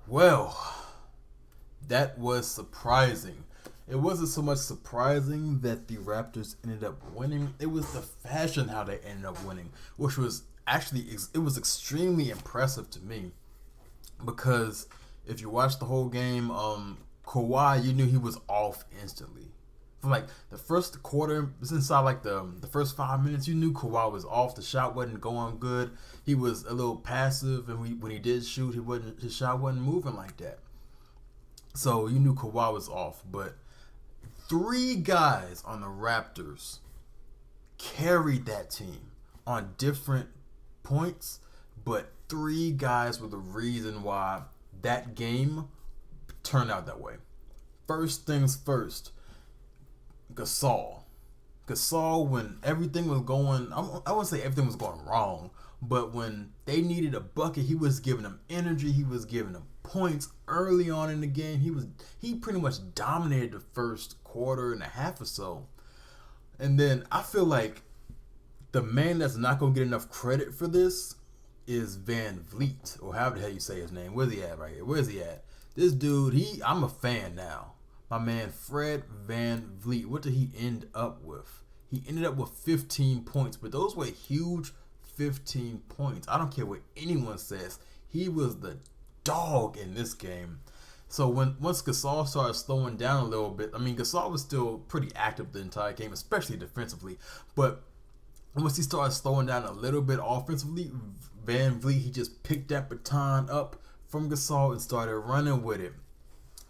Well, that was surprising. It wasn't so much surprising that the Raptors ended up winning. It was the fashion how they ended up winning, which was actually it was extremely impressive to me because if you watched the whole game, Kawhi, you knew he was off instantly. For like the first quarter, it was inside like the first 5 minutes, you knew Kawhi was off. The shot wasn't going good. He was a little passive, and when he did shoot, his shot wasn't moving like that. So you knew Kawhi was off. But three guys on the Raptors carried that team on different points, but three guys were the reason why that game turned out that way. First things first, Gasol. Gasol, when everything was going, I wouldn't say everything was going wrong, but when they needed a bucket, he was giving them energy. He was giving them points early on in the game. He pretty much dominated the first quarter and a half or so. And then I feel like the man that's not gonna get enough credit for this is Van Vliet, or however the hell you say his name. Where's he at right here? Where's he at? This dude, I'm a fan now. My man Fred Van Vliet. What did he end up with? He ended up with 15 points, but those were huge 15 points. I don't care what anyone says. He was the dog in this game. So once Gasol started slowing down a little bit, I mean Gasol was still pretty active the entire game, especially defensively. But once he started slowing down a little bit offensively, Van Vliet, he just picked that baton up from Gasol and started running with it.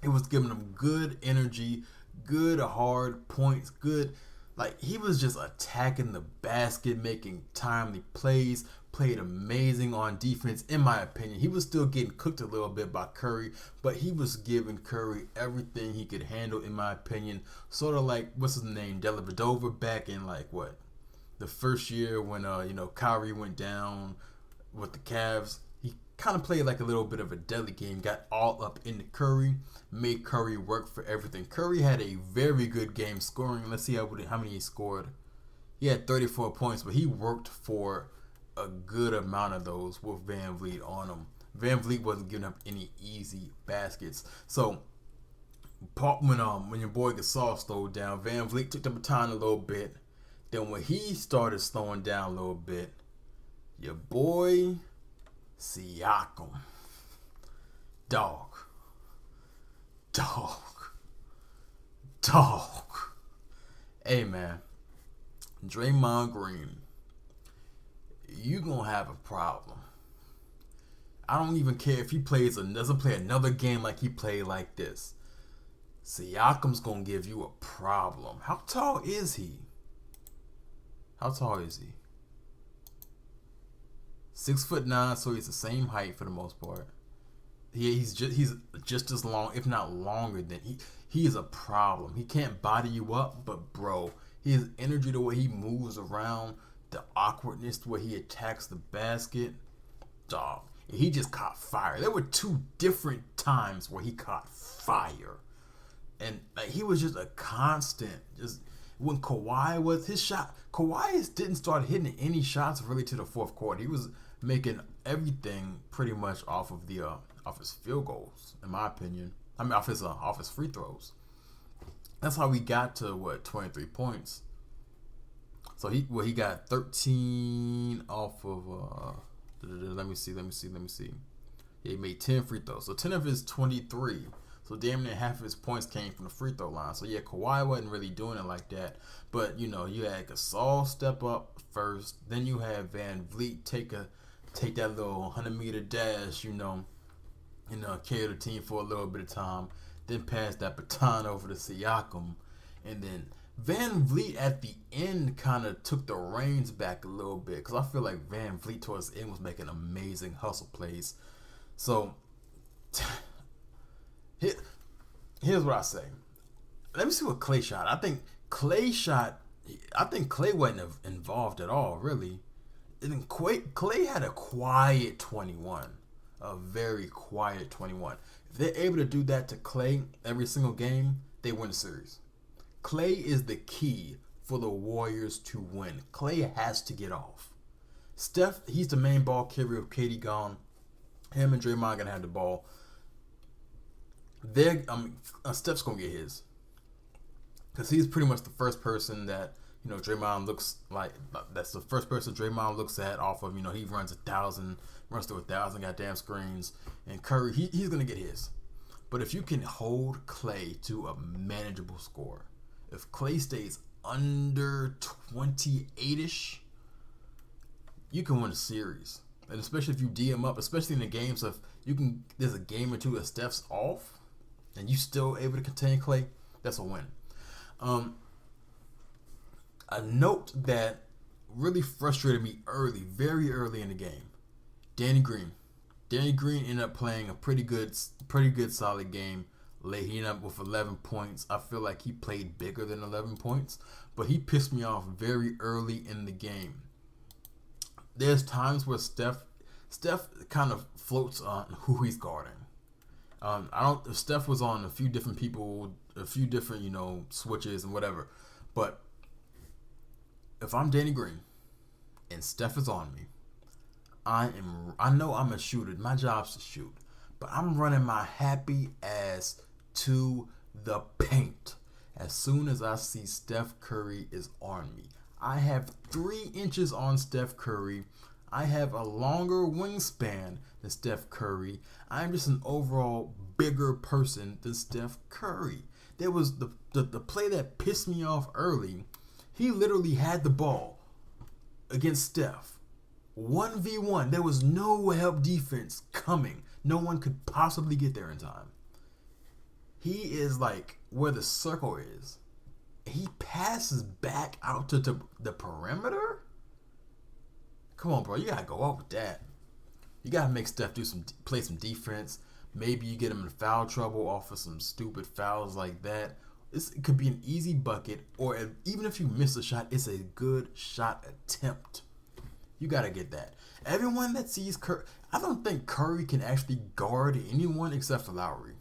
It was giving him good energy, good hard points, good. Like, he was just attacking the basket, making timely plays, played amazing on defense, in my opinion. He was still getting cooked a little bit by Curry, but he was giving Curry everything he could handle, in my opinion. Sort of like, what's his name, Dellavedova back in, like, what? The first year when, Kyrie went down with the Cavs. He kind of played like a little bit of a deadly game, got all up into Curry, made Curry work for everything. Curry had a very good game scoring. Let's see how many he scored. He had 34 points, but he worked for a good amount of those with Van Vliet on him. Van Vliet wasn't giving up any easy baskets. So when your boy Gasol slowed down, Van Vliet took the baton a little bit. Then when he started slowing down a little bit, your boy Siakam. Dog. Dog. Dog. Hey, man. Draymond Green. You gonna have a problem. I don't even care if he doesn't play another game like he played like this. Siakam's gonna give you a problem. How tall is he? How tall is he? 6'9", so he's the same height for the most part. He's just as long, if not longer than he is a problem. He can't body you up, but bro, his energy, the way he moves around, the awkwardness, the way he attacks the basket, dog. He just caught fire. There were two different times where he caught fire, and like, he was just a constant. Just when Kawhi was his shot, Kawhi didn't start hitting any shots really to the fourth quarter. He was making everything pretty much off of off his field goals, in my opinion. I mean, off his free throws. That's how we got to 23 points. So he got 13 off of let me see. Yeah, he made 10 free throws. So 10 of his 23. So damn near half of his points came from the free throw line. So yeah, Kawhi wasn't really doing it like that. But you had Gasol step up first. Then you had Van Vliet take that little 100-meter dash, carry the team for a little bit of time. Then pass that baton over to Siakam. And then Van Vliet at the end kind of took the reins back a little bit, because I feel like Van Vliet towards the end was making amazing hustle plays. So here's what I say. Let me see what Clay shot. I think Clay wasn't involved at all, really. And Clay had a quiet 21. A very quiet 21. If they're able to do that to Clay every single game, they win the series. Clay is the key for the Warriors to win. Clay has to get off. Steph, he's the main ball carrier with KD gone. Him and Draymond gonna have the ball. Steph's gonna get his because he's pretty much the first person that Draymond looks like. That's the first person Draymond looks at off of. He runs through 1,000 goddamn screens, and Curry he's gonna get his. But if you can hold Klay to a manageable score, if Klay stays under 28ish, you can win a series. And especially if you DM up, especially in the games of there's a game or two that Steph's off, and you still able to contain Klay, that's a win. A note that really frustrated me very early in the game, Danny Green. Danny Green ended up playing a pretty good solid game late. He ended up with 11 points. I feel like he played bigger than 11 points, but he pissed me off very early in the game. There's times where Steph kind of floats on who he's guarding. Steph was on a few different people, a few different, switches and whatever. But if I'm Danny Green and Steph is on me, I know I'm a shooter. My job's to shoot. But I'm running my happy ass to the paint. As soon as I see Steph Curry is on me. I have 3 inches on Steph Curry. I have a longer wingspan than Steph Curry. I'm just an overall bigger person than Steph Curry. There was the play that pissed me off early. He literally had the ball against Steph. 1v1. There was no help defense coming. No one could possibly get there in time. He is like where the circle is. He passes back out to the perimeter? Come on, bro. You gotta go out with that. You gotta make Steph play some defense. Maybe you get him in foul trouble off of some stupid fouls like that. It could be an easy bucket, or even if you miss a shot, it's a good shot attempt. You gotta get that. Everyone that sees Curry, I don't think Curry can actually guard anyone except for Lowry.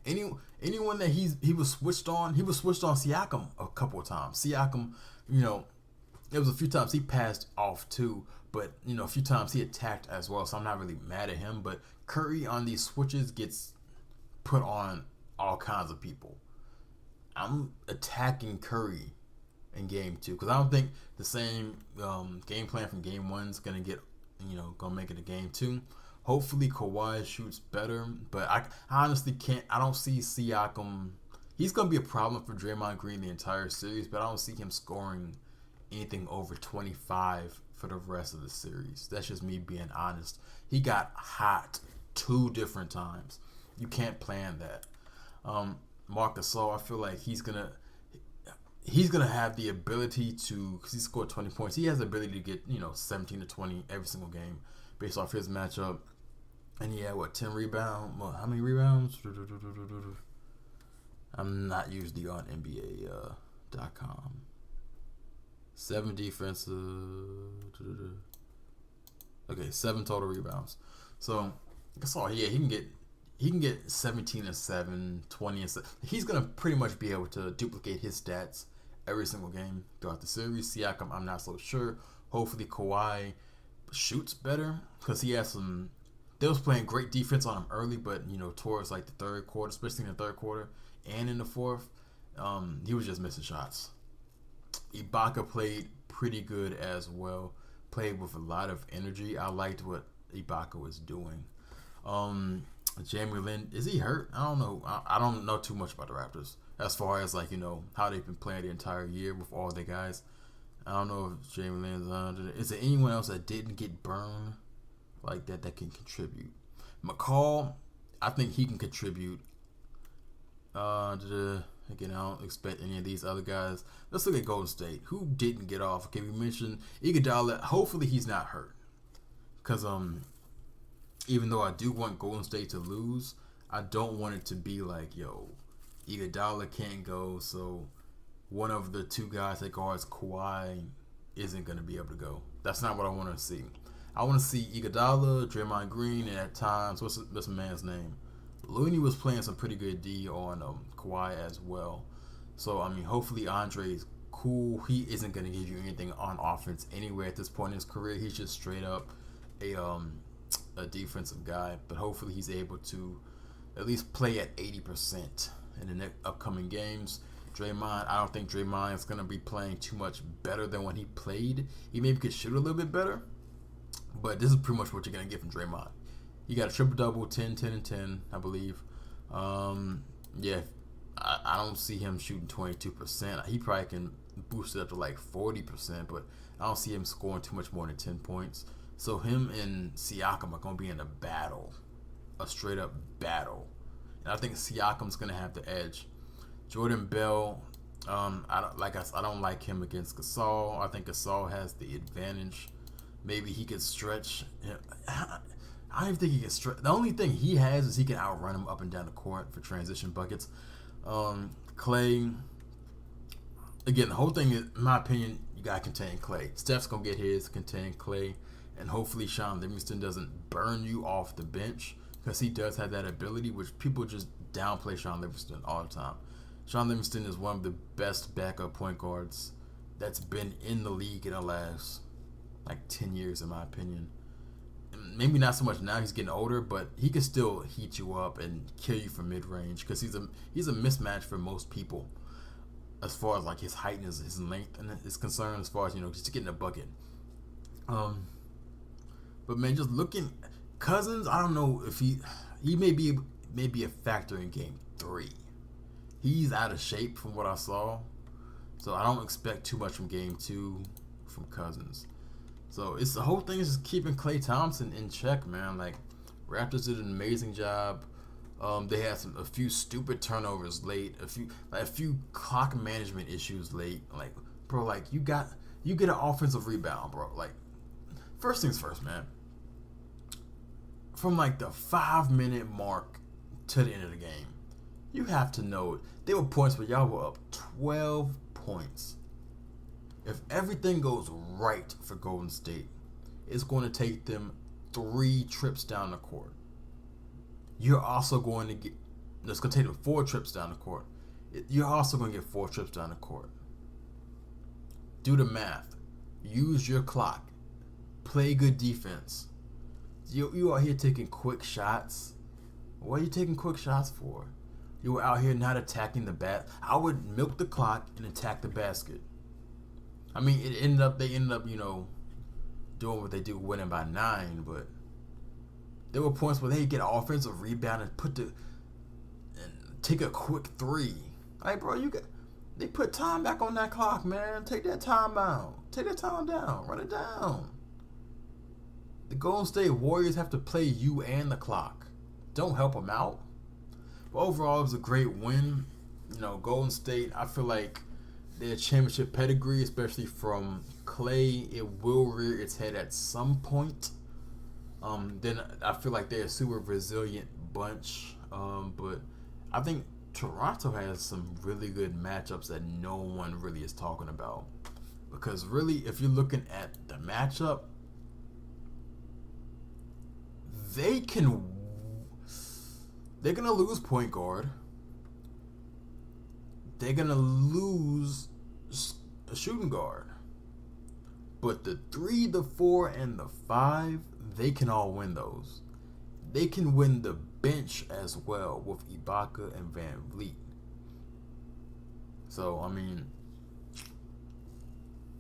Anyone that he was switched on Siakam a couple of times. Siakam, there was a few times he passed off too, but a few times he attacked as well. So I'm not really mad at him. But Curry on these switches gets put on all kinds of people. I'm attacking Curry in game 2 because I don't think the same game plan from game 1 is gonna make it to game 2. Hopefully Kawhi shoots better, but I honestly can't. I don't see Siakam. He's gonna be a problem for Draymond Green the entire series, but I don't see him scoring anything over 25 for the rest of the series. That's just me being honest. He got hot 2 different times. You can't plan that. Marc Gasol, I feel like he's gonna have the ability to, because he scored 20 points. He has the ability to get 17 to 20 every single game based off his matchup. And he had 10 rebounds? Well, how many rebounds? I'm not usually on NBA.com. 7 defensive. Okay, 7 total rebounds. So Gasol, yeah, he can get 17 and 7, 20 and 7. He's gonna pretty much be able to duplicate his stats every single game throughout the series. Siakam, I'm not so sure. Hopefully Kawhi shoots better because he has some. They was playing great defense on him early, but towards like the third quarter, especially in the third quarter and in the fourth, he was just missing shots. Ibaka played pretty good as well. Played with a lot of energy. I liked what Ibaka was doing. Jamie Lin, is he hurt? I don't know. I don't know too much about the Raptors as far as how they've been playing the entire year with all their guys. I don't know if Jamie Lin's on. Is there anyone else that didn't get burned like that can contribute? McCall, I think he can contribute. Again, I don't expect any of these other guys. Let's look at Golden State. Who didn't get off? Okay, we mentioned Iguodala. Hopefully he's not hurt. Because even though I do want Golden State to lose, I don't want it to be like, Iguodala can't go, so one of the 2 guys that guards Kawhi isn't going to be able to go. That's not what I want to see. I want to see Iguodala, Draymond Green, and at times, what's this man's name? Looney was playing some pretty good D on Kawhi as well. So, hopefully Andre's cool. He isn't going to give you anything on offense anywhere at this point in his career. He's just straight up a defensive guy. But hopefully he's able to at least play at 80% in the next upcoming games. Draymond, I don't think Draymond is going to be playing too much better than when he played. He maybe could shoot a little bit better, but this is pretty much what you're going to get from Draymond. He got a triple-double, 10, 10, and 10, I believe. Yeah, I don't see him shooting 22%. He probably can boost it up to like 40%, but I don't see him scoring too much more than 10 points. So him and Siakam are going to be in a battle, a straight-up battle. And I think Siakam's going to have the edge. Jordan Bell, I don't like him against Gasol. I think Gasol has the advantage. Maybe he could stretch. I don't even think he can stretch. The only thing he has is he can outrun him up and down the court for transition buckets. Clay, again, the whole thing is, in my opinion, you got to contain Clay. Steph's going to get his, contain Clay, and hopefully Sean Livingston doesn't burn you off the bench, because he does have that ability, which people just downplay Sean Livingston all the time. Sean Livingston is one of the best backup point guards that's been in the league in the last like 10 years, in my opinion. Maybe not so much now, he's getting older, but he can still heat you up and kill you from mid-range, because he's a mismatch for most people as far as like his height and his length and is concerned, as far as, just getting a bucket. But man, just looking, Cousins, I don't know if he may be a factor in game 3. He's out of shape from what I saw, so I don't expect too much from game 2 from Cousins. So it's the whole thing is just keeping Klay Thompson in check, man. Like, Raptors did an amazing job. They had a few stupid turnovers late, a few clock management issues late. Like, bro, like you get an offensive rebound, bro. Like, first things first, man. From like the 5-minute mark to the end of the game, you have to know there were points where y'all were up 12 points. If everything goes right for Golden State, it's going to take them 3 trips down the court. You're also going to get, it's going to take them 4 trips down the court. You're also going to get 4 trips down the court. Do the math. Use your clock. Play good defense. You out here taking quick shots. What are you taking quick shots for? You were out here not attacking the bat. I would milk the clock and attack the basket. I mean, they ended up, doing what they do, winning by 9. But there were points where they get an offensive rebound and take a quick 3. Like, bro, they put time back on that clock, man. Take that time out. Take that time down. Run it down. The Golden State Warriors have to play you and the clock. Don't help them out. But overall, it was a great win. Golden State, I feel like their championship pedigree, especially from Clay, it will rear its head at some point. Then I feel like they're a super resilient bunch. But I think Toronto has some really good matchups that no one really is talking about. Because really, if you're looking at the matchup, they're going to lose point guard. They're going to lose a shooting guard. But the 3, the 4, and the 5, they can all win those. They can win the bench as well with Ibaka and Van Vliet. So, I mean,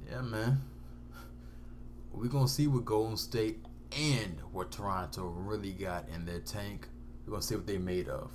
yeah, man. We're going to see what Golden State and what Toronto really got in their tank. We're going to see what they made of.